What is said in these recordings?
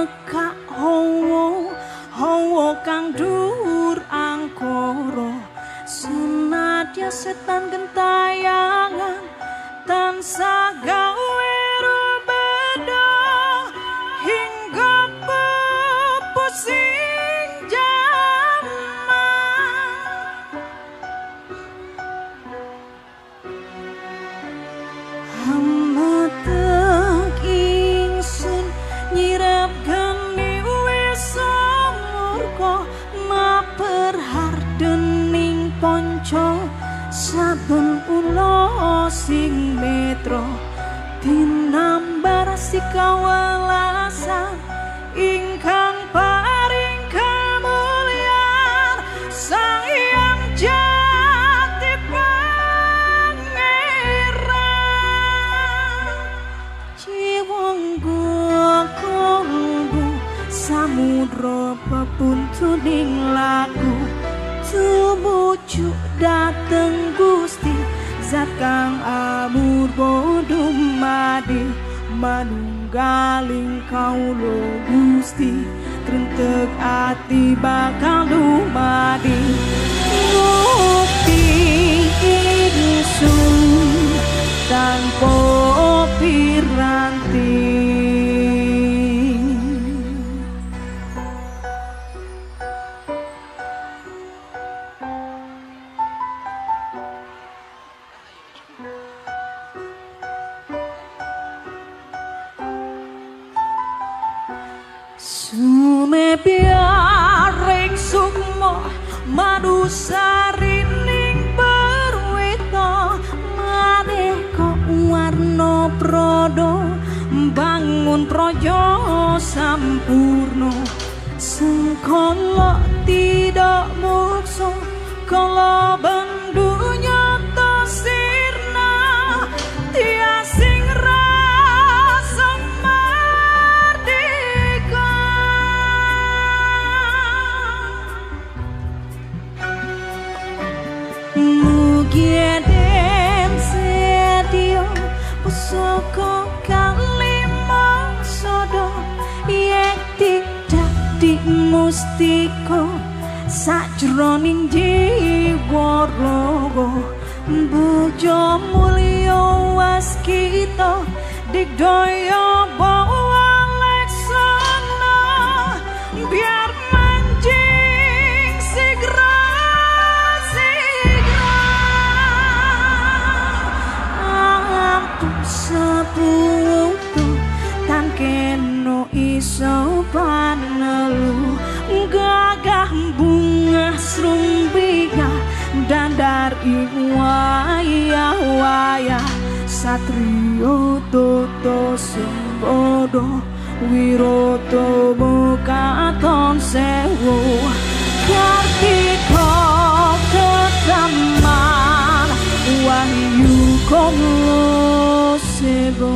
nekak hawa kang dhuwur angkara senadya setan gentayangan tansah gawe rubeda hingga pepusing jaman hametek ingsun nyirap geni wis murka maper hardening ponco saben ula sing netra tinambar sikawelasan ingkang paring kamulyan Sang Hyang Jati Pangeran jiwangku kalbu samudra pepuntuning laku tumuju dateng Gusti zat kang amur bodho madi manunggaling kaula Gusti trentek ati bakal dumadi ngukti ingsun tanpa piranti Sumebiaring sukma madusarining perwita maneka warna prada bangun praja sampurna sengkala tidak muksa kala bandunya tasirna tiasing rasa merdeka mugieden sedio pusaka kalimang sodo yen tidak dimustika sajroning jiwa raga bojo mulya waskita digdaya bawa leksana biar mancing sigra ampun seputu tan keno iso panelu gagah bunga srumbinga dandar iwaya-waya satrio toto sembodo wiroto mukaton sewu kartika ketaman wahyu kono sebo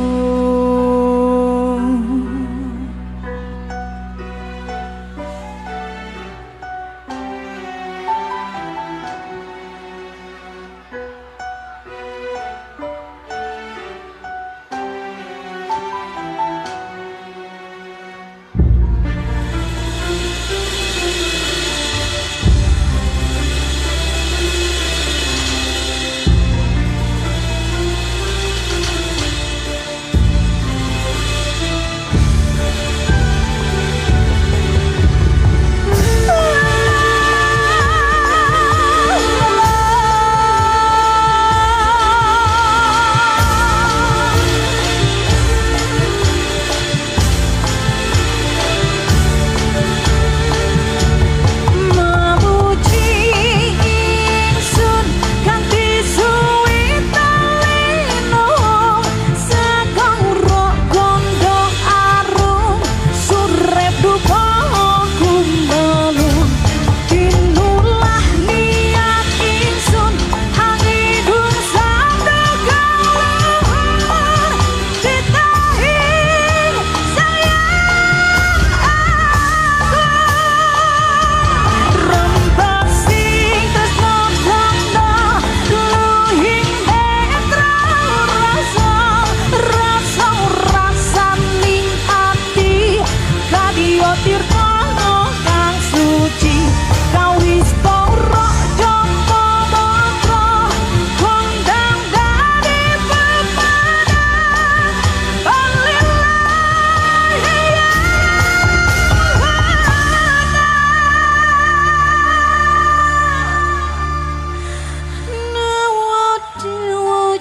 tirta kang suci kawis toro jompo mokro kondang dari pemana balilah ya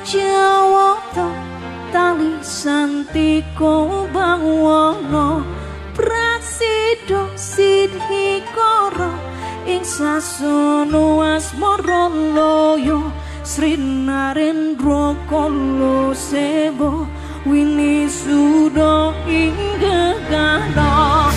Jawoto tali santiko bangwono prasido sidhikara ing sasono asmara loyo Sri Narendra kala seba wini suda ing gegana